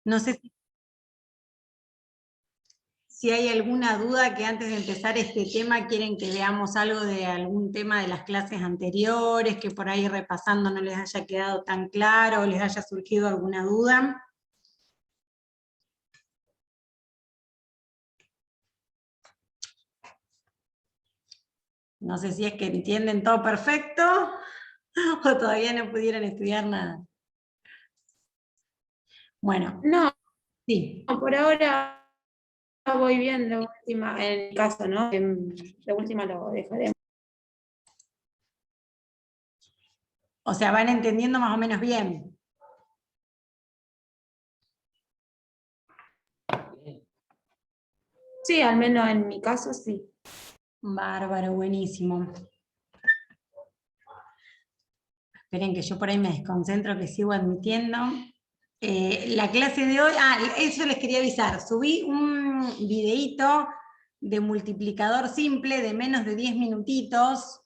No sé si hay alguna duda que antes de empezar este tema quieren que veamos algo de algún tema de las clases anteriores, que por ahí repasando no les haya quedado tan claro o les haya surgido alguna duda. No sé si es que entienden todo perfecto o todavía no pudieron estudiar nada. Bueno, No, sí. por ahora voy bien de última, en el caso, ¿no? De última lo dejaremos. O sea, van entendiendo más o menos bien. Sí, al menos en mi caso sí. Bárbaro, buenísimo. Esperen que yo por ahí me desconcentro, que sigo admitiendo. La clase de hoy, eso les quería avisar, subí un videíto de multiplicador simple de menos de 10 minutitos,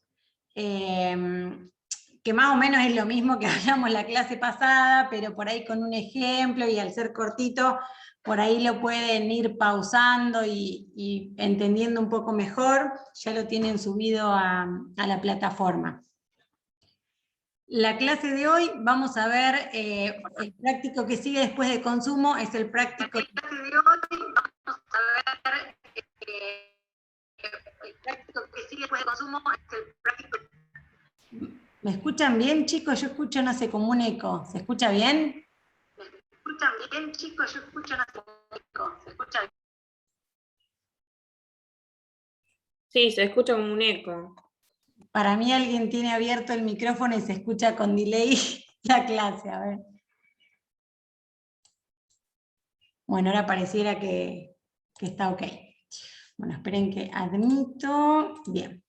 que más o menos es lo mismo que hablamos la clase pasada, pero por ahí con un ejemplo y al ser cortito, por ahí lo pueden ir pausando y entendiendo un poco mejor, ya lo tienen subido a la plataforma. La clase de hoy vamos a ver el práctico que sigue después de consumo, es el práctico. La clase de hoy vamos a ver el práctico que sigue después de consumo, es el práctico. ¿Me escuchan bien, chicos? Yo escucho, no sé, como un eco. ¿Se escucha bien? ¿Me escuchan bien, chicos? Yo escucho, no sé, como un eco. ¿Se escucha bien? Sí, se escucha como un eco. Para mí alguien tiene abierto el micrófono y se escucha con delay la clase, a ver. Bueno, ahora pareciera que está ok. Bueno, esperen que admito. Bien.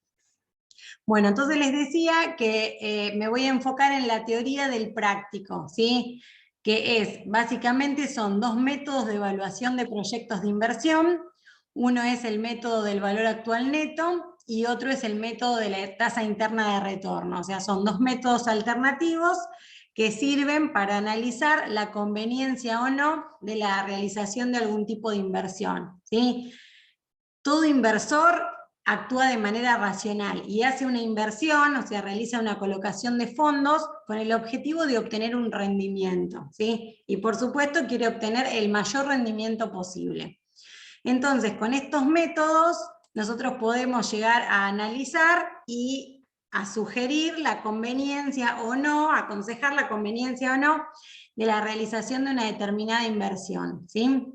Bueno, entonces les decía que me voy a enfocar en la teoría del práctico, ¿sí? Que es, básicamente son dos métodos de evaluación de proyectos de inversión. Uno es el método del valor actual neto y otro es el método de la tasa interna de retorno. O sea, son dos métodos alternativos que sirven para analizar la conveniencia o no de la realización de algún tipo de inversión, ¿sí? Todo inversor actúa de manera racional y hace una inversión, o sea, realiza una colocación de fondos con el objetivo de obtener un rendimiento, ¿sí? Y por supuesto quiere obtener el mayor rendimiento posible. Entonces, con estos métodos, nosotros podemos llegar a analizar y a sugerir la conveniencia o no, aconsejar la conveniencia o no de la realización de una determinada inversión, ¿sí?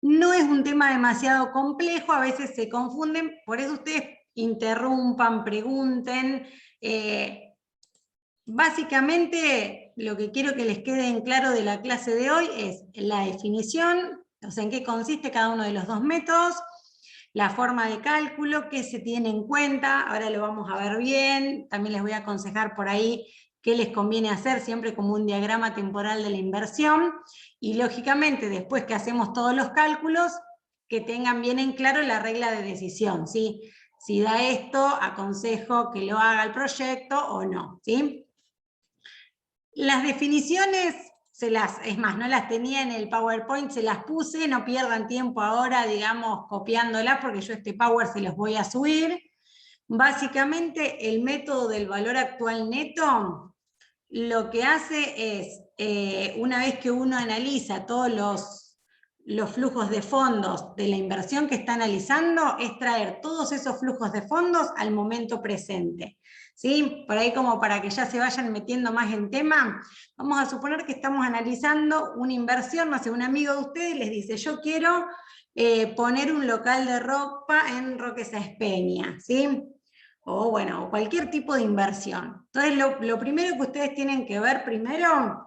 No es un tema demasiado complejo, a veces se confunden, por eso ustedes interrumpan, pregunten. Básicamente, lo que quiero que les quede en claro de la clase de hoy es la definición, o sea, en qué consiste cada uno de los dos métodos, la forma de cálculo, qué se tiene en cuenta, ahora lo vamos a ver bien, también les voy a aconsejar por ahí qué les conviene hacer, siempre como un diagrama temporal de la inversión, y lógicamente después que hacemos todos los cálculos, que tengan bien en claro la regla de decisión, ¿sí? Si da esto, aconsejo que lo haga el proyecto o no, ¿sí? Las definiciones, es más, no las tenía en el PowerPoint, se las puse, no pierdan tiempo ahora, digamos, copiándolas, porque yo este Power se los voy a subir. Básicamente, el método del valor actual neto, lo que hace es, una vez que uno analiza todos los flujos de fondos de la inversión que está analizando, es traer todos esos flujos de fondos al momento presente. ¿Sí? Por ahí como para que ya se vayan metiendo más en tema, vamos a suponer que estamos analizando una inversión, no sé, un amigo de ustedes les dice, yo quiero poner un local de ropa en Roque Sáenz Peña, ¿sí? O bueno, cualquier tipo de inversión. Entonces lo primero que ustedes tienen que ver primero,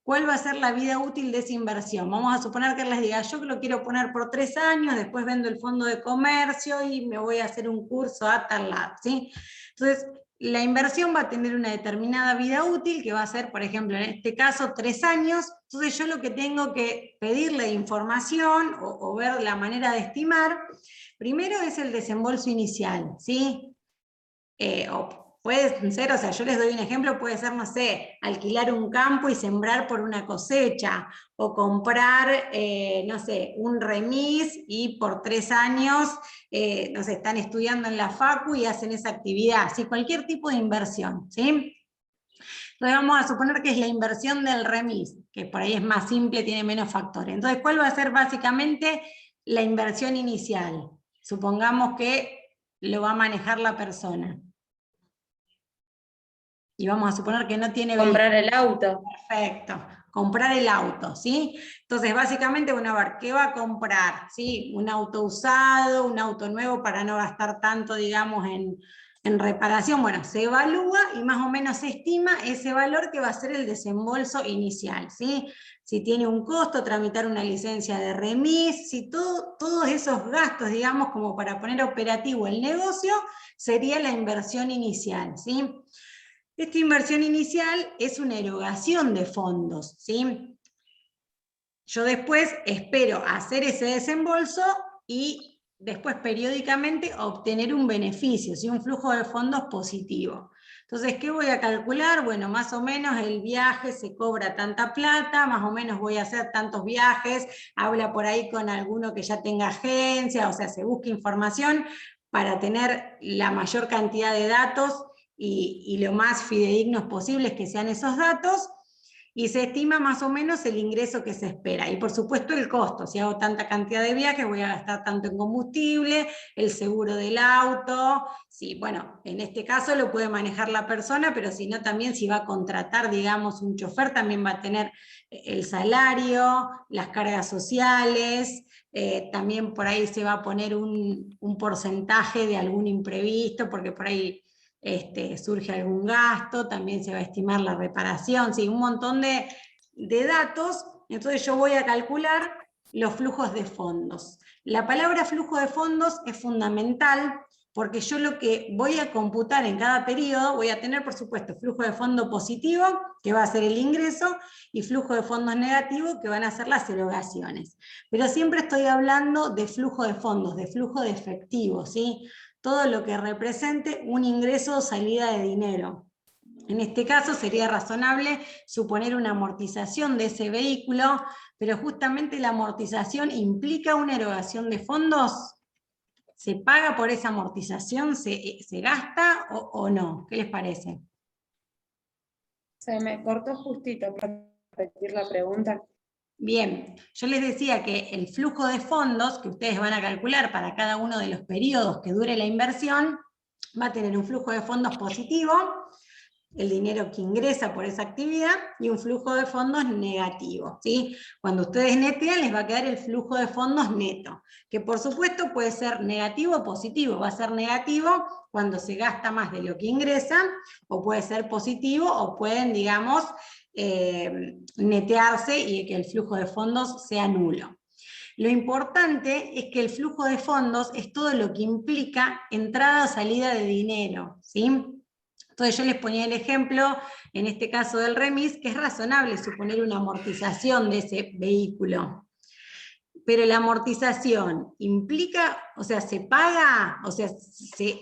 ¿cuál va a ser la vida útil de esa inversión? Vamos a suponer que les diga, yo lo quiero poner por 3 años, después vendo el fondo de comercio y me voy a hacer un curso a tal lado, ¿sí? Entonces, la inversión va a tener una determinada vida útil, que va a ser, por ejemplo, en este caso, 3 años. Entonces yo lo que tengo que pedirle información o ver la manera de estimar, primero es el desembolso inicial, ¿sí? puede ser, o sea, yo les doy un ejemplo, puede ser, no sé, alquilar un campo y sembrar por una cosecha, o comprar, no sé, un remis y por 3 años, no sé, están estudiando en la facu y hacen esa actividad, ¿sí? Cualquier tipo de inversión, ¿sí? Entonces vamos a suponer que es la inversión del remis, que por ahí es más simple, tiene menos factores. Entonces, ¿cuál va a ser básicamente la inversión inicial? Supongamos que lo va a manejar la persona. Y vamos a suponer que no tiene vehículo. Comprar el auto. Perfecto. Comprar el auto, ¿sí? Entonces, básicamente, bueno, a ver, ¿qué va a comprar? ¿Sí? Un auto usado, un auto nuevo para no gastar tanto, digamos, en reparación. Bueno, se evalúa y más o menos se estima ese valor que va a ser el desembolso inicial, ¿sí? Si tiene un costo, tramitar una licencia de remis, si todos esos gastos, digamos, como para poner operativo el negocio, sería la inversión inicial, ¿sí? Esta inversión inicial es una erogación de fondos, ¿sí? Yo después espero hacer ese desembolso y después periódicamente obtener un beneficio, ¿sí? Un flujo de fondos positivo. Entonces, ¿qué voy a calcular? Bueno, más o menos el viaje se cobra tanta plata, más o menos voy a hacer tantos viajes, habla por ahí con alguno que ya tenga agencia, o sea, se busca información para tener la mayor cantidad de datos y lo más fidedignos posibles que sean esos datos, y se estima más o menos el ingreso que se espera. Y por supuesto el costo, si hago tanta cantidad de viajes voy a gastar tanto en combustible, el seguro del auto, sí, bueno, en este caso lo puede manejar la persona, pero si no también si va a contratar, digamos, un chofer, también va a tener el salario, las cargas sociales, también por ahí se va a poner un porcentaje de algún imprevisto, porque por ahí surge algún gasto, también se va a estimar la reparación, sí, un montón de datos. Entonces yo voy a calcular los flujos de fondos. La palabra flujo de fondos es fundamental porque yo lo que voy a computar en cada periodo, voy a tener por supuesto flujo de fondo positivo, que va a ser el ingreso, y flujo de fondos negativo, que van a ser las erogaciones. Pero siempre estoy hablando de flujo de fondos, de flujo de efectivo, ¿sí? Todo lo que represente un ingreso o salida de dinero. En este caso sería razonable suponer una amortización de ese vehículo, pero justamente la amortización implica una erogación de fondos. ¿Se paga por esa amortización? ¿Se gasta o no? ¿Qué les parece? Se me cortó justito para repetir la pregunta. Bien, yo les decía que el flujo de fondos que ustedes van a calcular para cada uno de los periodos que dure la inversión, va a tener un flujo de fondos positivo, el dinero que ingresa por esa actividad, y un flujo de fondos negativo, ¿sí? Cuando ustedes netean les va a quedar el flujo de fondos neto, que por supuesto puede ser negativo o positivo. Va a ser negativo cuando se gasta más de lo que ingresa, o puede ser positivo, o pueden, digamos, netearse y que el flujo de fondos sea nulo. Lo importante es que el flujo de fondos es todo lo que implica entrada o salida de dinero, ¿sí? Entonces yo les ponía el ejemplo, en este caso del remis, que es razonable suponer una amortización de ese vehículo. Pero la amortización implica, o sea, ¿se paga? O sea, ¿se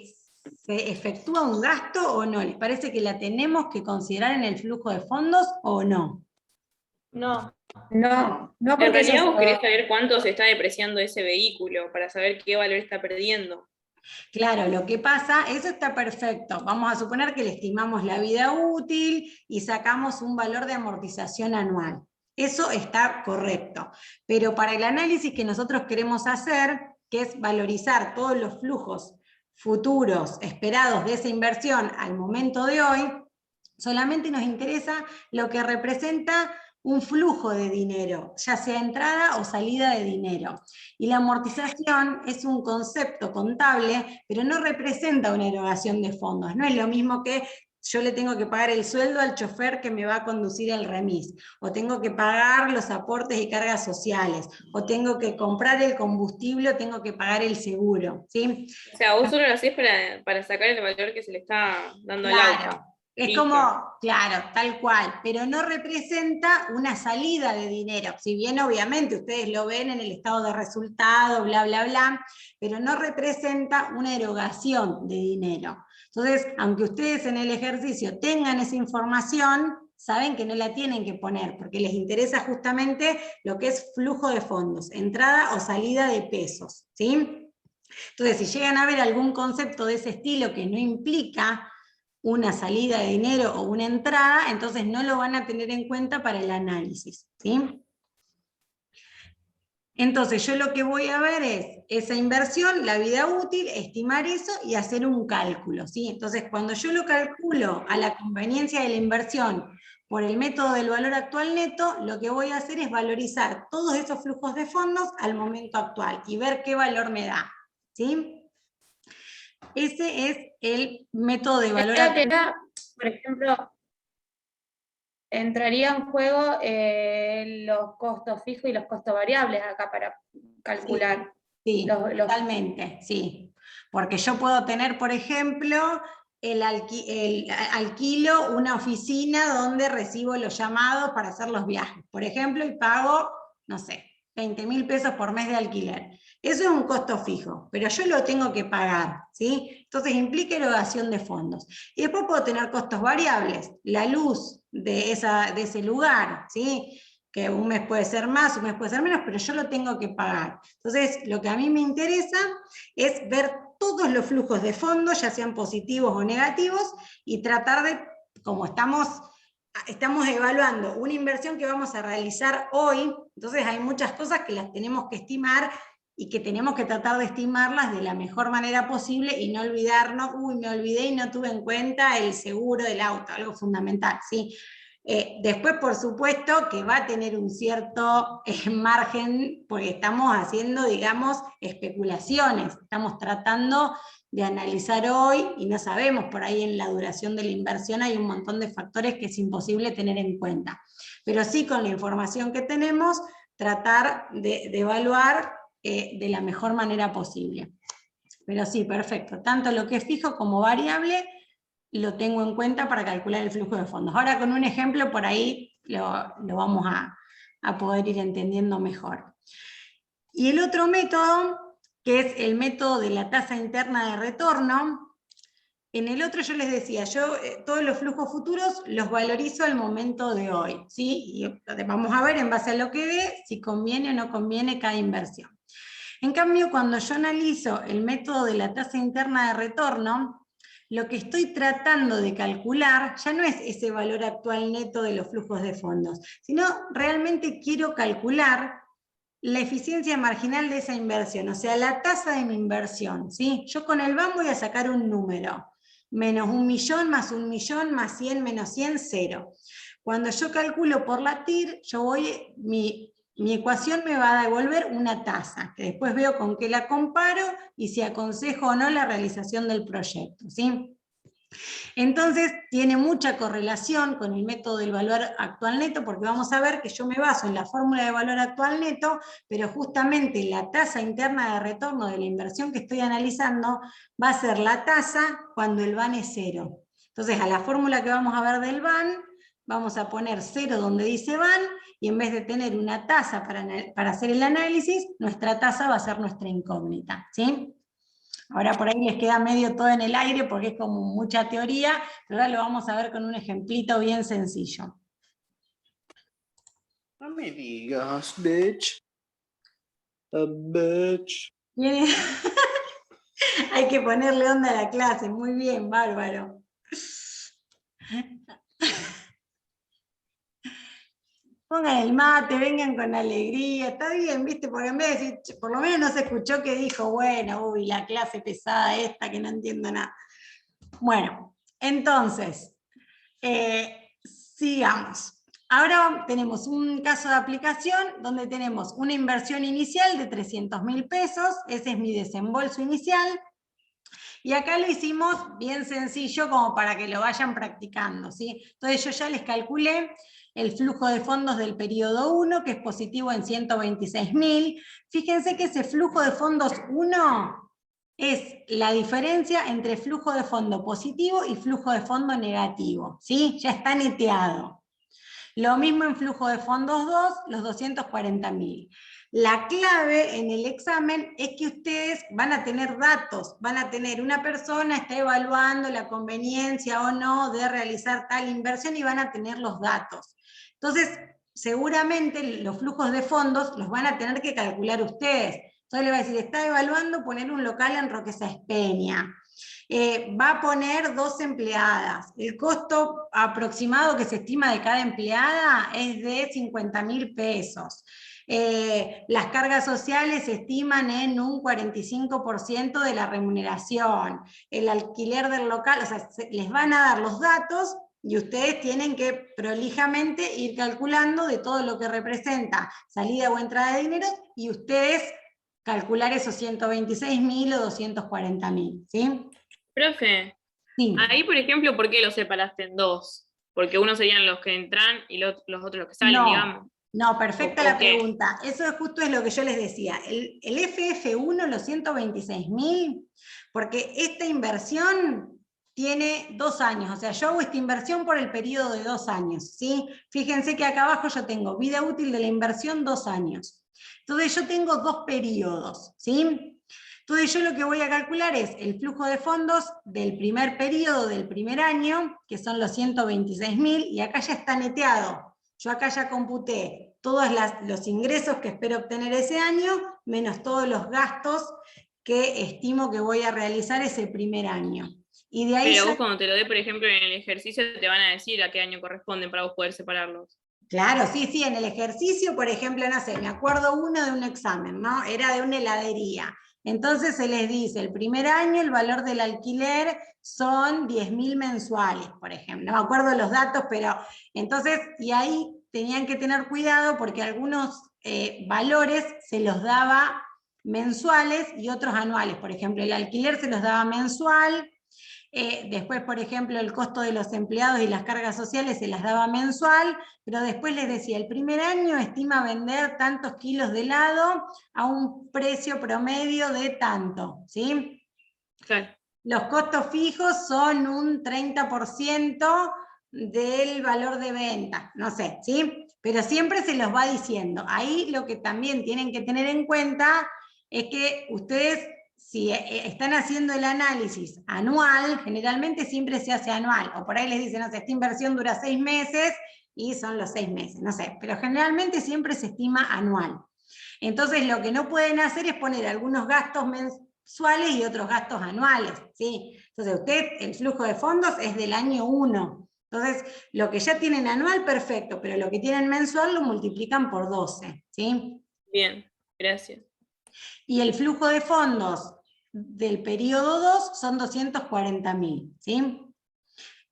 efectúa un gasto o no? ¿Les parece que la tenemos que considerar en el flujo de fondos o no? No. No, no En porque realidad vos querés eso, saber cuánto se está depreciando ese vehículo para saber qué valor está perdiendo. Claro, lo que pasa, eso está perfecto. Vamos a suponer que le estimamos la vida útil y sacamos un valor de amortización anual. Eso está correcto. Pero para el análisis que nosotros queremos hacer, que es valorizar todos los flujos futuros esperados de esa inversión al momento de hoy, solamente nos interesa lo que representa un flujo de dinero, ya sea entrada o salida de dinero. Y la amortización es un concepto contable, pero no representa una erogación de fondos. No es lo mismo que yo le tengo que pagar el sueldo al chofer que me va a conducir el remis, o tengo que pagar los aportes y cargas sociales, o tengo que comprar el combustible, o tengo que pagar el seguro, ¿sí? O sea, vos solo lo hacés para sacar el valor que se le está dando al Claro. auto. Es Listo. como, claro, tal cual, pero no representa una salida de dinero. Si bien obviamente ustedes lo ven en el estado de resultado, bla, bla, bla, pero no representa una erogación de dinero. Entonces, aunque ustedes en el ejercicio tengan esa información, saben que no la tienen que poner, porque les interesa justamente lo que es flujo de fondos, entrada o salida de pesos, ¿sí? Entonces, si llegan a ver algún concepto de ese estilo que no implica una salida de dinero o una entrada, entonces no lo van a tener en cuenta para el análisis, ¿sí? Entonces yo lo que voy a ver es esa inversión, la vida útil, estimar eso y hacer un cálculo, ¿sí? Entonces cuando yo lo calculo a la conveniencia de la inversión por el método del valor actual neto, lo que voy a hacer es valorizar todos esos flujos de fondos al momento actual y ver qué valor me da, ¿sí? Ese es el método de valor actual. Por ejemplo, entraría en juego los costos fijos y los costos variables acá para calcular. Sí, totalmente, sí. Porque yo puedo tener, por ejemplo, alquilo una oficina donde recibo los llamados para hacer los viajes, por ejemplo, y pago, no sé, 20.000 pesos por mes de alquiler. Eso es un costo fijo, pero yo lo tengo que pagar, ¿sí? Entonces implica erogación de fondos. Y después puedo tener costos variables, la luz de ese lugar, ¿sí? Que un mes puede ser más, un mes puede ser menos, pero yo lo tengo que pagar. Entonces, lo que a mí me interesa es ver todos los flujos de fondos, ya sean positivos o negativos, y tratar de, como estamos evaluando una inversión que vamos a realizar hoy, entonces hay muchas cosas que las tenemos que estimar y que tenemos que tratar de estimarlas de la mejor manera posible y no olvidarnos, uy, me olvidé y no tuve en cuenta el seguro del auto, algo fundamental, ¿sí? Después, por supuesto, que va a tener un cierto margen, porque estamos haciendo, digamos, especulaciones, estamos tratando de analizar hoy y no sabemos, por ahí en la duración de la inversión hay un montón de factores que es imposible tener en cuenta. Pero sí, con la información que tenemos, tratar de evaluar de la mejor manera posible. Pero sí, perfecto, tanto lo que es fijo como variable, lo tengo en cuenta para calcular el flujo de fondos. Ahora con un ejemplo por ahí lo vamos a poder ir entendiendo mejor. Y el otro método, que es el método de la tasa interna de retorno, en el otro yo les decía, yo todos los flujos futuros los valorizo al momento de hoy, ¿sí? Y vamos a ver en base a lo que ve si conviene o no conviene cada inversión. En cambio, cuando yo analizo el método de la tasa interna de retorno, lo que estoy tratando de calcular ya no es ese valor actual neto de los flujos de fondos, sino realmente quiero calcular la eficiencia marginal de esa inversión, o sea, la tasa de mi inversión, ¿sí? Yo con el BAM voy a sacar un número, menos 1.000.000 más 1.000.000 más 100 menos 100, 0. Cuando yo calculo por la TIR, yo voy, mi ecuación me va a devolver una tasa, que después veo con qué la comparo y si aconsejo o no la realización del proyecto, ¿sí? Entonces, tiene mucha correlación con el método del valor actual neto, porque vamos a ver que yo me baso en la fórmula de valor actual neto, pero justamente la tasa interna de retorno de la inversión que estoy analizando va a ser la tasa cuando el BAN es 0. Entonces, a la fórmula que vamos a ver del BAN, vamos a poner 0 donde dice BAN, y en vez de tener una tasa para hacer el análisis, nuestra tasa va a ser nuestra incógnita, ¿sí? Ahora por ahí les queda medio todo en el aire porque es como mucha teoría, pero ahora lo vamos a ver con un ejemplito bien sencillo. No me digas, bitch. A bitch. Hay que ponerle onda a la clase, muy bien, bárbaro. Pongan el mate, vengan con alegría, está bien, ¿viste? Porque en vez de decir, por lo menos no se escuchó que dijo, bueno, uy, la clase pesada esta que no entiendo nada. Bueno, entonces, sigamos. Ahora tenemos un caso de aplicación donde tenemos una inversión inicial de 300.000 pesos, ese es mi desembolso inicial, y acá lo hicimos bien sencillo como para que lo vayan practicando, ¿sí? Entonces yo ya les calculé el flujo de fondos del periodo 1, que es positivo en 126.000. Fíjense que ese flujo de fondos 1 es la diferencia entre flujo de fondo positivo y flujo de fondo negativo, ¿sí? Ya está neteado. Lo mismo en flujo de fondos 2, los 240.000. La clave en el examen es que ustedes van a tener datos, van a tener una persona está evaluando la conveniencia o no de realizar tal inversión y van a tener los datos. Entonces, seguramente los flujos de fondos los van a tener que calcular ustedes. Entonces le va a decir, está evaluando poner un local en Roque Sáenz Peña. Va a poner 2 empleadas. El costo aproximado que se estima de cada empleada es de 50.000 pesos. Las cargas sociales se estiman en un 45% de la remuneración. El alquiler del local, o sea, les van a dar los datos y ustedes tienen que prolijamente ir calculando de todo lo que representa salida o entrada de dinero y ustedes calcular esos 126.000 o 240.000, ¿sí? Profe, Sí. ahí por ejemplo, ¿por qué lo separaste en 2? Porque unos serían los que entran y los otros los que salen, digamos. No, perfecta ¿O la qué? pregunta. Eso justo es lo que yo les decía. El FF1, los 126.000, porque esta inversión tiene 2 años, o sea, yo hago esta inversión por el periodo de 2 años, ¿sí? Fíjense que acá abajo yo tengo vida útil de la inversión 2 años. Entonces yo tengo 2 periodos, ¿sí? Entonces yo lo que voy a calcular es el flujo de fondos del primer periodo, del primer año, que son los 126.000, y acá ya está neteado. Yo acá ya computé todos los ingresos que espero obtener ese año, menos todos los gastos que estimo que voy a realizar ese primer año. Y de ahí Pero ya... vos cuando te lo dé, por ejemplo, en el ejercicio, te van a decir a qué año corresponden para vos poder separarlos. Claro, sí, en el ejercicio, por ejemplo, no sé, me acuerdo uno de un examen, ¿no? Era de una heladería. Entonces se les dice, el primer año el valor del alquiler son 10.000 mensuales, por ejemplo. No me acuerdo los datos, pero entonces, y ahí tenían que tener cuidado porque algunos valores se los daba mensuales y otros anuales. Por ejemplo, el alquiler se los daba mensual. Después, por ejemplo, el costo de los empleados y las cargas sociales se las daba mensual, pero después les decía, el primer año estima vender tantos kilos de helado a un precio promedio de tanto, ¿sí? Claro. Los costos fijos son un 30% del valor de venta, no sé, ¿sí? Pero siempre se los va diciendo. Ahí lo que también tienen que tener en cuenta es que ustedes, si están haciendo el análisis anual, generalmente siempre se hace anual, o por ahí les dicen, no sé, esta inversión dura 6 meses y son los 6 meses, no sé, pero generalmente siempre se estima anual. Entonces lo que no pueden hacer es poner algunos gastos mensuales y otros gastos anuales, ¿sí? Entonces usted, el flujo de fondos es del año 1. Entonces, lo que ya tienen anual, perfecto, pero lo que tienen mensual lo multiplican por 12, ¿sí? Bien, gracias. Y el flujo de fondos del periodo 2 son 240.000, ¿sí?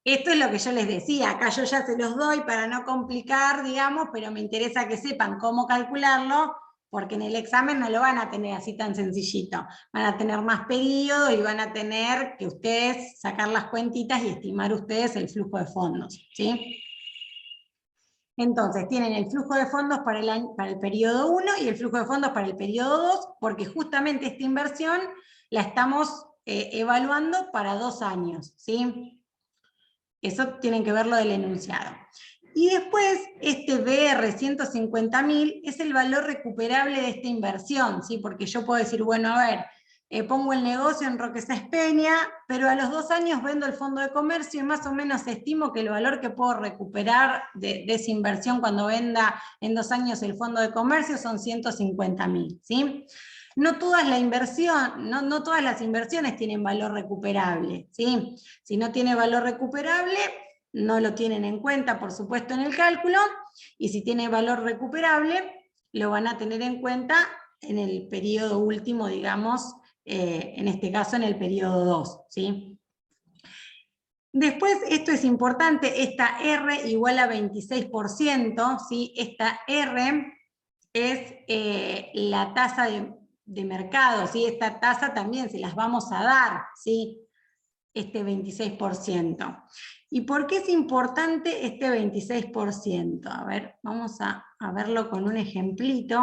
Esto es lo que yo les decía, acá yo ya se los doy para no complicar, digamos, pero me interesa que sepan cómo calcularlo, porque en el examen no lo van a tener así tan sencillito. Van a tener más periodos y van a tener que ustedes sacar las cuentitas y estimar ustedes el flujo de fondos, ¿sí? Entonces, tienen el flujo de fondos para el periodo 1 y el flujo de fondos para el periodo 2, porque justamente esta inversión la estamos evaluando para 2 años, ¿sí? Eso tienen que verlo del enunciado. Y después, este BR 150.000 es el valor recuperable de esta inversión, ¿sí? Porque yo puedo decir, bueno, a ver, pongo el negocio en Roque Sáenz Peña, pero a los 2 años vendo el fondo de comercio y más o menos estimo que el valor que puedo recuperar de esa inversión cuando venda en 2 años el fondo de comercio son 150.000, ¿sí? No todas no todas las inversiones tienen valor recuperable, ¿sí? Si no tiene valor recuperable, no lo tienen en cuenta, por supuesto, en el cálculo, y si tiene valor recuperable, lo van a tener en cuenta en el periodo último, digamos, en este caso en el periodo 2, ¿sí? Después, esto es importante, esta R igual a 26%, ¿sí? Esta R es la tasa de mercado, ¿sí? Esta tasa también se las vamos a dar, ¿sí? Este 26%. ¿Y por qué es importante este 26%? A ver, vamos a verlo con un ejemplito.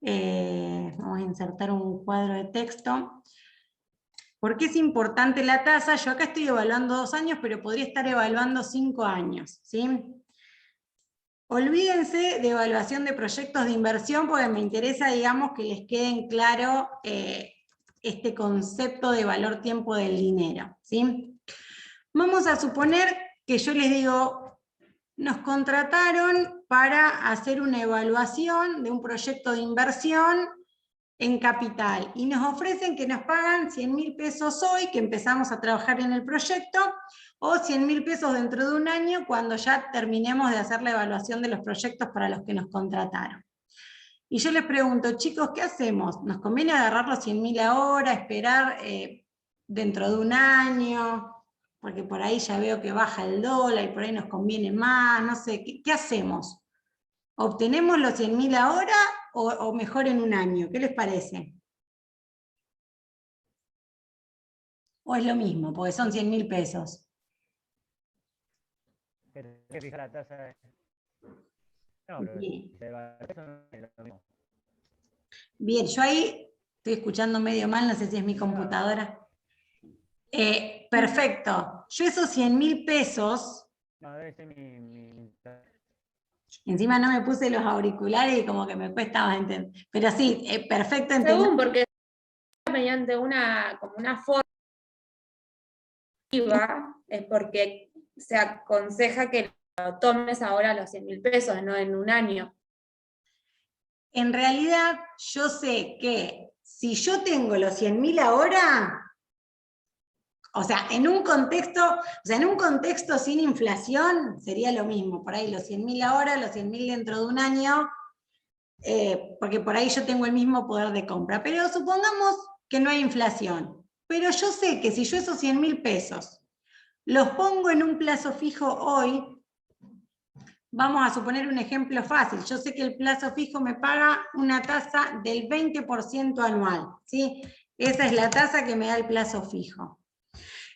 Vamos a insertar un cuadro de texto. ¿Por qué es importante la tasa? Yo acá estoy evaluando 2 años, pero podría estar evaluando 5 años, ¿sí? olvídense de evaluación de proyectos de inversión, porque me interesa, digamos, que les queden claro este concepto de valor tiempo del dinero, ¿sí? Vamos a suponer que yo les digo, nos contrataron para hacer una evaluación de un proyecto de inversión en capital, y nos ofrecen que nos pagan 100.000 pesos hoy, que empezamos a trabajar en el proyecto, o 100.000 pesos dentro de un año, cuando ya terminemos de hacer la evaluación de los proyectos para los que nos contrataron. Y yo les pregunto, chicos, ¿qué hacemos? ¿Nos conviene agarrar los 100.000 ahora, esperar dentro de un año? Porque por ahí ya veo que baja el dólar y por ahí nos conviene más, no sé, ¿qué hacemos? ¿Obtenemos los 100.000 ahora o mejor en un año? ¿Qué les parece? ¿O es lo mismo, porque son 100.000 pesos? Que fija la tasa de... No, pero Bien. eso no es lo mismo. Bien, yo ahí estoy escuchando medio mal, no sé si es mi computadora. Perfecto. Yo esos 100.000 pesos, No, debe ser mi... encima no me puse los auriculares y como que me cuesta más entender. Pero sí, perfecto entender. Según, porque mediante como una forma es porque se aconseja que lo tomes ahora los 100.000 pesos, no en un año. En realidad, yo sé que si yo tengo los 100.000 ahora, o sea, en un contexto sin inflación, sería lo mismo. Por ahí los 100.000 ahora, los 100.000 dentro de un año, porque por ahí yo tengo el mismo poder de compra. Pero supongamos que no hay inflación. Pero yo sé que si yo esos 100.000 pesos los pongo en un plazo fijo hoy, vamos a suponer un ejemplo fácil. Yo sé que el plazo fijo me paga una tasa del 20% anual, ¿sí? Esa es la tasa que me da el plazo fijo.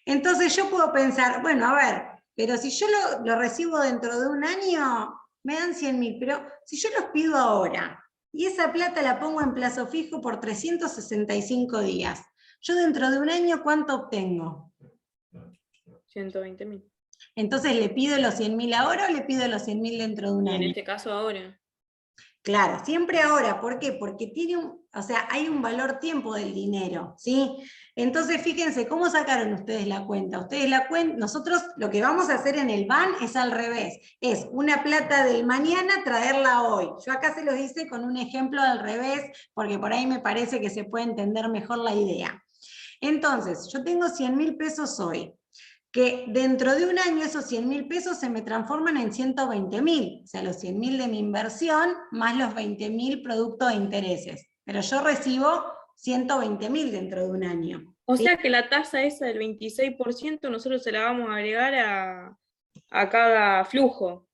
Entonces yo puedo pensar, bueno, a ver, pero si yo lo recibo dentro de un año, me dan 100.000, pero si yo los pido ahora, y esa plata la pongo en plazo fijo por 365 días, yo dentro de un año, ¿cuánto obtengo? 120.000. Entonces, ¿le pido los 100.000 ahora o le pido los 100.000 dentro de un Y en año? este caso ahora. Claro, siempre ahora. ¿Por qué? Porque hay un valor tiempo del dinero, ¿sí? Entonces, fíjense, ¿cómo sacaron ustedes la cuenta? Nosotros lo que vamos a hacer en el BAN es al revés. Es una plata del mañana traerla hoy. Yo acá se los hice con un ejemplo al revés, porque por ahí me parece que se puede entender mejor la idea. Entonces, yo tengo 100.000 pesos hoy, que dentro de un año esos 100.000 pesos se me transforman en 120.000, o sea, los 100.000 de mi inversión más los 20.000 producto de intereses. Pero yo recibo 120.000 dentro de un año. O ¿sí? sea que la tasa esa del 26% nosotros se la vamos a agregar a cada flujo.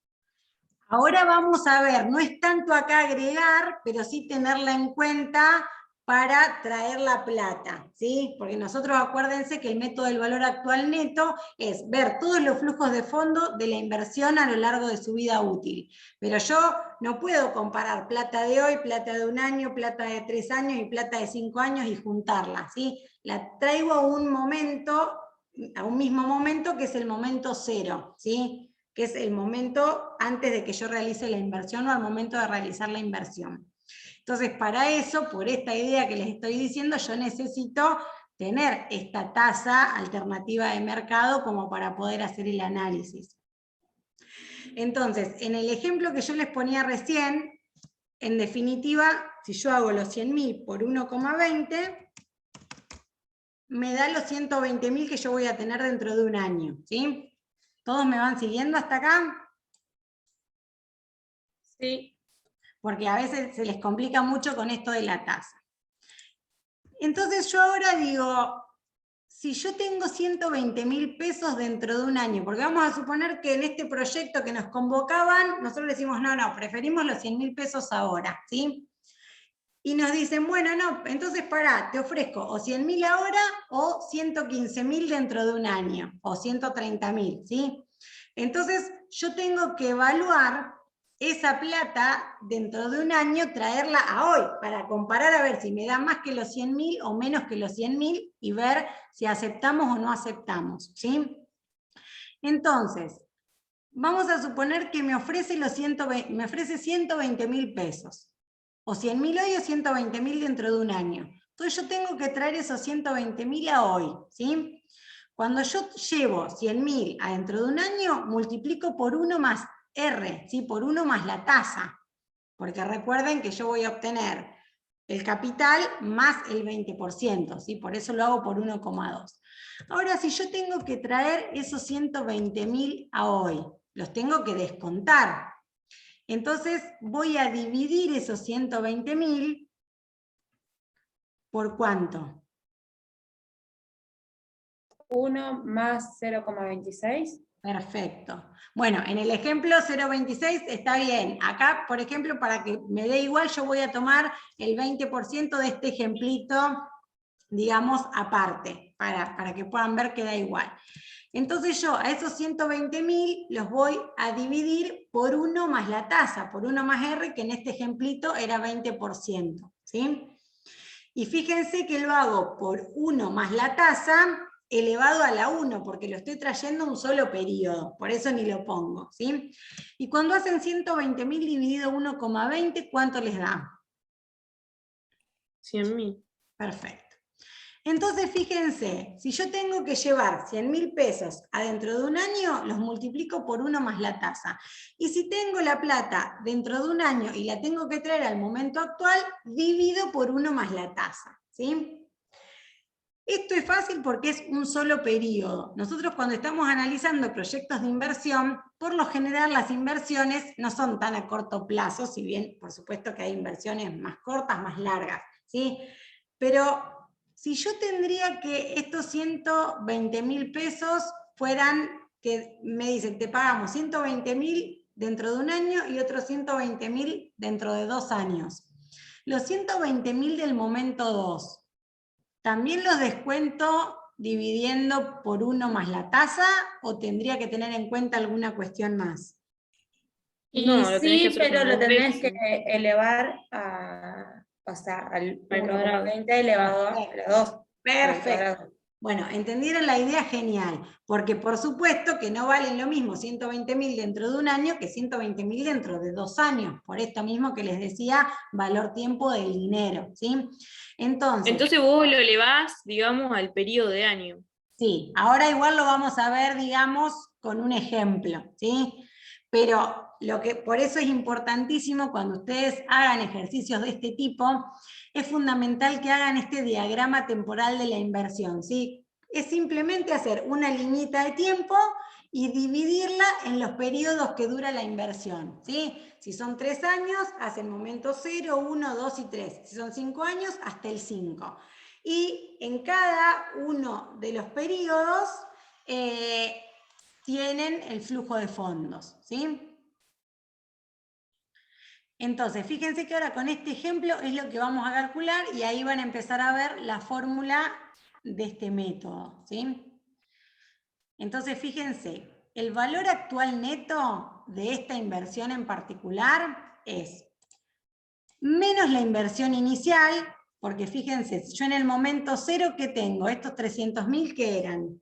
Ahora vamos a ver, no es tanto acá agregar, pero sí tenerla en cuenta para traer la plata, ¿sí? Porque nosotros acuérdense que el método del valor actual neto es ver todos los flujos de fondo de la inversión a lo largo de su vida útil. Pero yo no puedo comparar plata de hoy, plata de un año, plata de 3 años y plata de 5 años y juntarla, ¿sí? La traigo a un mismo momento que es el momento cero, ¿sí? Que es el momento antes de que yo realice la inversión o al momento de realizar la inversión. Entonces, para eso, por esta idea que les estoy diciendo, yo necesito tener esta tasa alternativa de mercado como para poder hacer el análisis. Entonces, en el ejemplo que yo les ponía recién, en definitiva, si yo hago los 100.000 por 1,20, me da los 120.000 que yo voy a tener dentro de un año, ¿sí? ¿Todos me van siguiendo hasta acá? Sí. Porque a veces se les complica mucho con esto de la tasa. Entonces yo ahora digo, si yo tengo 120.000 pesos dentro de un año, porque vamos a suponer que en este proyecto que nos convocaban, nosotros decimos, no, preferimos los 100.000 pesos ahora, ¿sí? Y nos dicen, bueno, no, entonces pará, te ofrezco o 100.000 ahora o 115.000 dentro de un año, o 130.000, ¿sí? Entonces yo tengo que evaluar esa plata dentro de un año, traerla a hoy, para comparar a ver si me da más que los 100.000 o menos que los 100.000 y ver si aceptamos o no aceptamos, ¿sí? Entonces, vamos a suponer que me ofrece 120.000 pesos. O 100.000 hoy o 120.000 dentro de un año. Entonces yo tengo que traer esos 120.000 a hoy, ¿sí? Cuando yo llevo 100.000 a dentro de un año, multiplico por 1 más R, ¿sí? Por 1 más la tasa. Porque recuerden que yo voy a obtener el capital más el 20%, ¿sí? Por eso lo hago por 1,2. Ahora, si yo tengo que traer esos 120.000 a hoy, los tengo que descontar. Entonces voy a dividir esos 120.000 ¿por cuánto? 1 más 0,26. Perfecto. Bueno, en el ejemplo 0,26 está bien. Acá, por ejemplo, para que me dé igual, yo voy a tomar el 20% de este ejemplito, digamos, aparte, para que puedan ver que da igual. Entonces yo a esos 120.000 los voy a dividir por 1 más la tasa, por 1 más R, que en este ejemplito era 20%, ¿sí? Y fíjense que lo hago por 1 más la tasa elevado a la 1, porque lo estoy trayendo un solo periodo, por eso ni lo pongo, ¿sí? Y cuando hacen 120.000 dividido 1,20, ¿cuánto les da? 100.000. Perfecto. Entonces, fíjense, si yo tengo que llevar 100.000 pesos adentro de un año, los multiplico por 1 más la tasa. Y si tengo la plata dentro de un año y la tengo que traer al momento actual, divido por 1 más la tasa, ¿sí? Esto es fácil porque es un solo periodo. Nosotros cuando estamos analizando proyectos de inversión, por lo general las inversiones no son tan a corto plazo, si bien por supuesto que hay inversiones más cortas, más largas, ¿sí? Pero si yo tendría que estos 120.000 pesos fueran, que me dicen, te pagamos 120.000 dentro de un año y otros 120.000 dentro de 2 años. Los 120.000 del momento 2, ¿también los descuento dividiendo por 1 más la tasa o tendría que tener en cuenta alguna cuestión más? Y No, lo tenés que sí, hacer pero con lo dos tenés veces. que elevar a, o sea, al Al cuadrado. 1,20 elevado a la 2. Perfecto. Bueno, entendieron la idea, genial, porque por supuesto que no valen lo mismo 120.000 dentro de un año que 120.000 dentro de 2 años, por esto mismo que les decía, valor tiempo del dinero, ¿sí? Entonces Vos lo elevás, digamos, al periodo de año. sí, ahora igual lo vamos a ver, digamos, con un ejemplo, ¿sí? Pero por eso es importantísimo cuando ustedes hagan ejercicios de este tipo, es fundamental que hagan este diagrama temporal de la inversión, ¿sí? Es simplemente hacer una liñita de tiempo y dividirla en los periodos que dura la inversión, ¿sí? Si son 3 años, hacen momento 0, 1, 2 y 3. Si son 5 años, hasta el 5. Y en cada uno de los periodos tienen el flujo de fondos, ¿sí? Entonces, fíjense que ahora con este ejemplo es lo que vamos a calcular y ahí van a empezar a ver la fórmula de este método, ¿sí? Entonces, fíjense, el valor actual neto de esta inversión en particular es menos la inversión inicial, porque fíjense, yo en el momento 0, ¿qué tengo? Estos 300.000, ¿qué eran?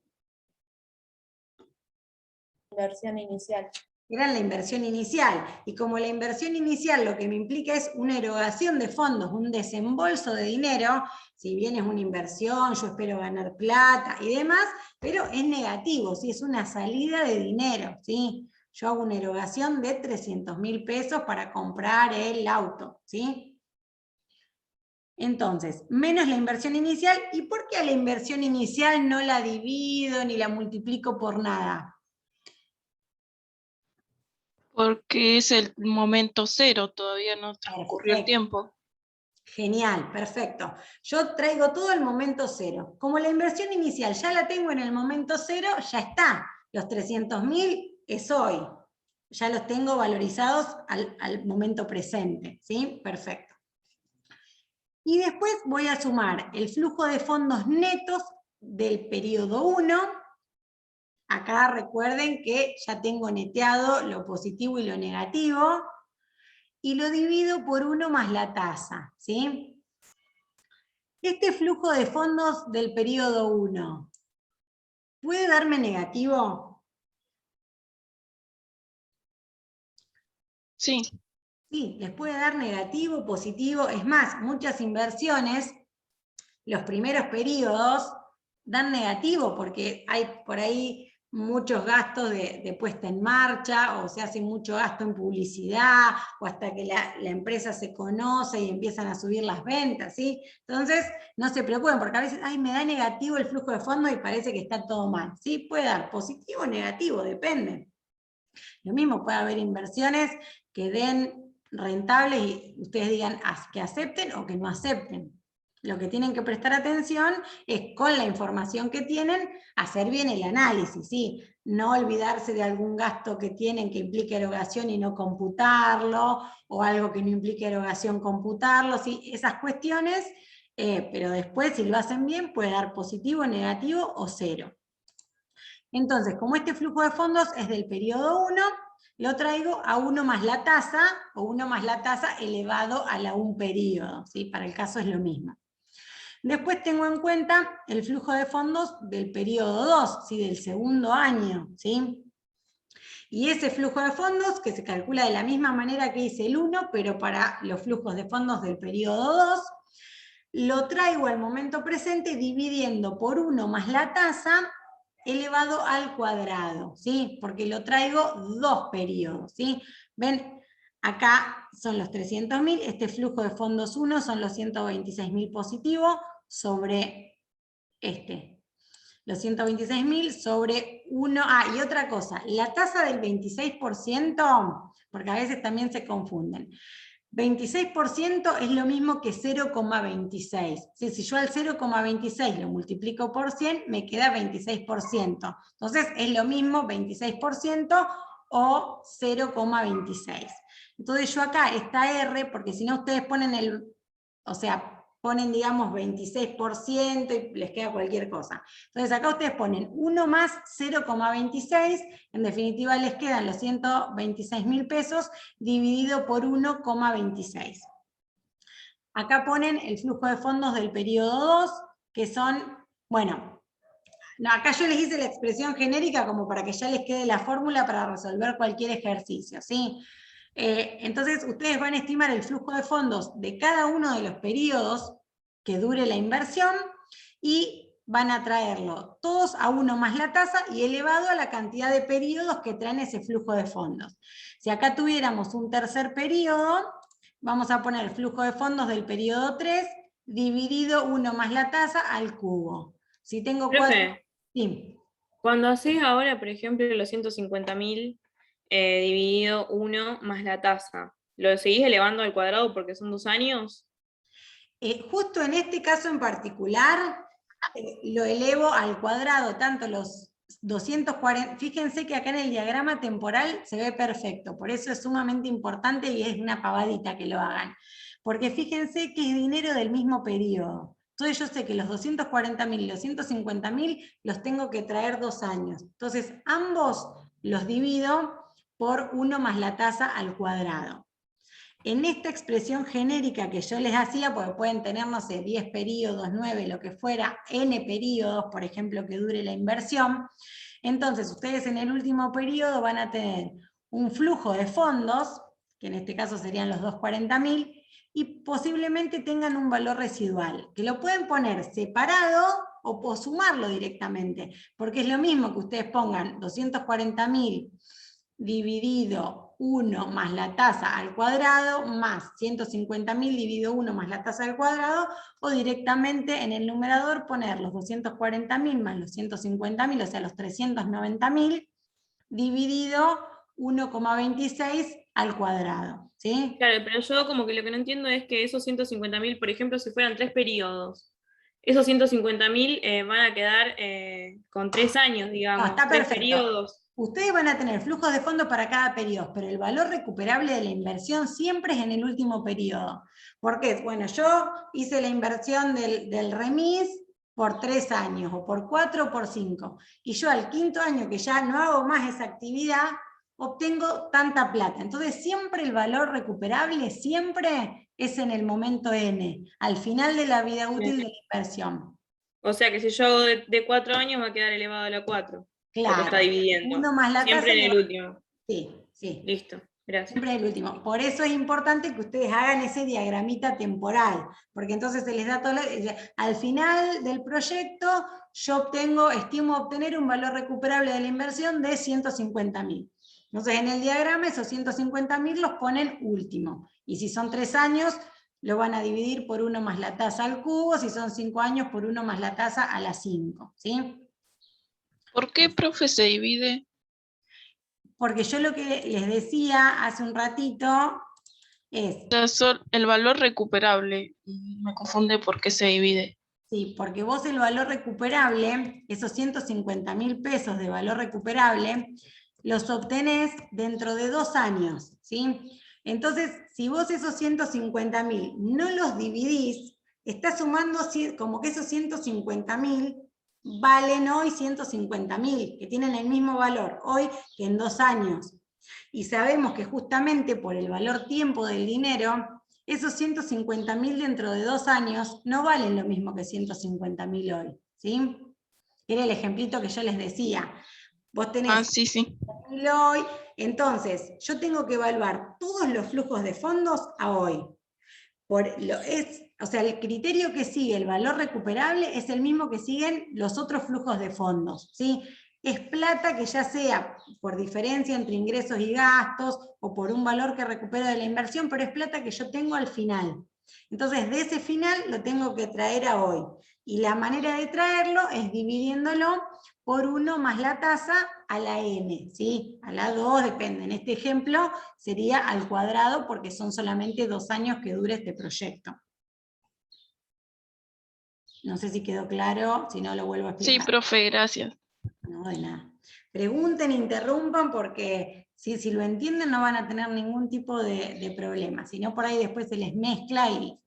Inversión inicial. Eran la inversión inicial, y como la inversión inicial lo que me implica es una erogación de fondos, un desembolso de dinero, si bien es una inversión, yo espero ganar plata y demás, pero es negativo, ¿sí? Es una salida de dinero, ¿sí? Yo hago una erogación de 300.000 pesos para comprar el auto, ¿sí? Entonces, menos la inversión inicial, ¿y por qué a la inversión inicial no la divido ni la multiplico por nada? Porque es el momento 0, todavía no transcurrió el tiempo. Genial, perfecto. Yo traigo todo al momento 0. Como la inversión inicial ya la tengo en el momento 0, ya está. Los 300.000 es hoy. Ya los tengo valorizados al momento presente, ¿sí? Perfecto. Y después voy a sumar el flujo de fondos netos del periodo 1. Acá recuerden que ya tengo neteado lo positivo y lo negativo. Y lo divido por 1 más la tasa, ¿sí? Este flujo de fondos del periodo 1, ¿puede darme negativo? Sí, Sí, les puede dar negativo, positivo. Es más, muchas inversiones, los primeros periodos, dan negativo porque hay por ahí muchos gastos de puesta en marcha, o se hace mucho gasto en publicidad, o hasta que la empresa se conoce y empiezan a subir las ventas, ¿sí? Entonces, no se preocupen, porque a veces, ay, me da negativo el flujo de fondos y parece que está todo mal. Sí, puede dar positivo o negativo, depende. Lo mismo, puede haber inversiones que den rentables y ustedes digan que acepten o que no acepten. Lo que tienen que prestar atención es, con la información que tienen, hacer bien el análisis, ¿sí? No olvidarse de algún gasto que tienen que implique erogación y no computarlo, o algo que no implique erogación computarlo, ¿sí? Esas cuestiones, pero después, si lo hacen bien, puede dar positivo, negativo o cero. Entonces, como este flujo de fondos es del periodo 1, lo traigo a 1 más la tasa, o 1 más la tasa elevado a la un periodo, ¿sí? Para el caso es lo mismo. Después tengo en cuenta el flujo de fondos del periodo 2, ¿sí? Del segundo año, ¿sí? Y ese flujo de fondos, que se calcula de la misma manera que hice el 1, pero para los flujos de fondos del periodo 2, lo traigo al momento presente dividiendo por 1 más la tasa elevado al cuadrado, ¿sí? Porque lo traigo 2 periodos, ¿sí? ¿Ven? Acá son los 300.000, este flujo de fondos 1 son los 126.000 positivos sobre este. Los 126.000 sobre 1, y otra cosa, la tasa del 26%, porque a veces también se confunden. 26% es lo mismo que 0,26. ¿Sí? Si yo al 0,26 lo multiplico por 100, me queda 26%. Entonces es lo mismo 26% o 0,26. Entonces yo acá, esta R, porque si no ustedes ponen ponen, digamos, 26% y les queda cualquier cosa. Entonces acá ustedes ponen 1 más 0,26, en definitiva les quedan los 126.000 pesos dividido por 1,26. Acá ponen el flujo de fondos del periodo 2, que son, bueno, no, acá yo les hice la expresión genérica como para que ya les quede la fórmula para resolver cualquier ejercicio, ¿sí? Entonces ustedes van a estimar el flujo de fondos de cada uno de los periodos que dure la inversión y van a traerlo todos a 1 más la tasa y elevado a la cantidad de periodos que traen ese flujo de fondos. Si acá tuviéramos un tercer periodo, vamos a poner el flujo de fondos del periodo 3 dividido 1 más la tasa al cubo. Si tengo 4... Profe, Sí. cuando haces ahora, por ejemplo, los 150.000 dividido 1 más la tasa, ¿lo seguís elevando al cuadrado porque son 2 años? Justo en este caso en particular, lo elevo al cuadrado, tanto los 240, fíjense que acá en el diagrama temporal se ve perfecto, por eso es sumamente importante y es una pavadita que lo hagan, porque fíjense que es dinero del mismo periodo. Entonces yo sé que los 240.000 y los 150.000 los tengo que traer 2 años. Entonces ambos los divido por 1 más la tasa al cuadrado. En esta expresión genérica que yo les hacía, porque pueden tener, no sé, 10 periodos, 9, lo que fuera, n periodos, por ejemplo, que dure la inversión, entonces ustedes en el último periodo van a tener un flujo de fondos, que en este caso serían los 240.000, y posiblemente tengan un valor residual, que lo pueden poner separado o sumarlo directamente, porque es lo mismo que ustedes pongan 240.000 dividido 1 más la tasa al cuadrado, más 150.000 dividido 1 más la tasa al cuadrado, o directamente en el numerador poner los 240.000 más los 150.000, o sea, los 390.000, dividido 1,26 al cuadrado. ¿Sí? Claro, pero yo como que lo que no entiendo es que esos 150.000, por ejemplo, si fueran 3 periodos, esos 150.000 van a quedar con 3 años, digamos, No, está 3 perfecto. periodos. Ustedes van a tener flujos de fondos para cada periodo, pero el valor recuperable de la inversión siempre es en el último periodo. ¿Por qué? Bueno, yo hice la inversión del remis por 3 años, o por 4 o por 5, y yo al 5.º año que ya no hago más esa actividad, obtengo tanta plata. Entonces siempre el valor recuperable siempre es en el momento N, al final de la vida útil de la inversión. O sea que si yo hago de 4 años va a quedar elevado a la 4. Porque Claro, está dividiendo. 1 más la Siempre tasa en el último. Sí, sí. Listo. Gracias. Siempre es el último. Por eso es importante que ustedes hagan ese diagramita temporal, porque entonces se les da todo. Al final del proyecto, yo estimo obtener un valor recuperable de la inversión de 150.000. Entonces en el diagrama esos 150.000 los ponen último. Y si son 3 años, lo van a dividir por 1 más la tasa al cubo, si son 5 años, por 1 más la tasa a la 5. ¿Sí? ¿Por qué, profe, se divide? Porque yo lo que les decía hace un ratito es... O sea, el valor recuperable. Me confunde por qué se divide. Sí, porque vos el valor recuperable, esos 150.000 pesos de valor recuperable, los obtenés dentro de 2 años, ¿sí? Entonces, si vos esos 150.000 no los dividís, estás sumando como que esos 150.000 valen hoy 150.000, que tienen el mismo valor hoy que en 2 años. Y sabemos que justamente por el valor tiempo del dinero, esos 150.000 dentro de 2 años no valen lo mismo que 150.000 hoy, ¿sí? Era el ejemplito que yo les decía. Vos tenés Sí. 150.000 hoy, entonces yo tengo que evaluar todos los flujos de fondos a hoy. O sea, el criterio que sigue el valor recuperable es el mismo que siguen los otros flujos de fondos, ¿sí? Es plata que ya sea por diferencia entre ingresos y gastos o por un valor que recupero de la inversión, pero es plata que yo tengo al final. Entonces, de ese final lo tengo que traer a hoy. Y la manera de traerlo es dividiéndolo por 1 más la tasa a la n, ¿sí? A la 2, depende. En este ejemplo sería al cuadrado porque son solamente 2 años que dure este proyecto. No sé si quedó claro, si no lo vuelvo a explicar. Sí, profe, gracias. No, de nada. Pregunten, interrumpan, porque si lo entienden no van a tener ningún tipo de problema, si no por ahí después se les mezcla y...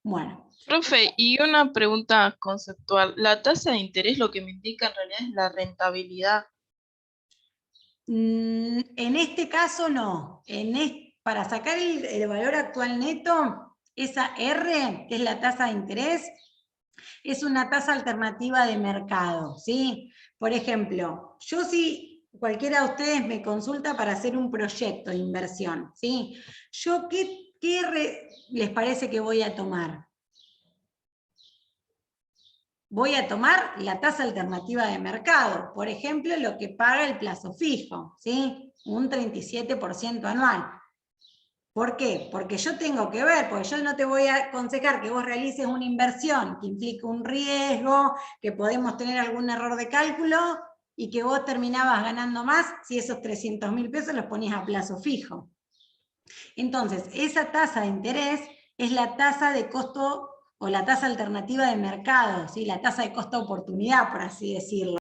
Bueno. Profe, y una pregunta conceptual. La tasa de interés lo que me indica en realidad es la rentabilidad. En este caso no. Para sacar el valor actual neto, esa R, que es la tasa de interés, es una tasa alternativa de mercado, ¿sí? Por ejemplo, si cualquiera de ustedes me consulta para hacer un proyecto de inversión, ¿sí? ¿Qué les parece que voy a tomar? Voy a tomar la tasa alternativa de mercado, por ejemplo, lo que paga el plazo fijo, ¿sí? Un 37% anual. ¿Por qué? Porque yo tengo que ver, porque yo no te voy a aconsejar que vos realices una inversión que implique un riesgo, que podemos tener algún error de cálculo y que vos terminabas ganando más si esos 300.000 pesos los ponías a plazo fijo. Entonces, esa tasa de interés es la tasa de costo o la tasa alternativa de mercado, ¿sí? La tasa de costo de oportunidad, por así decirlo.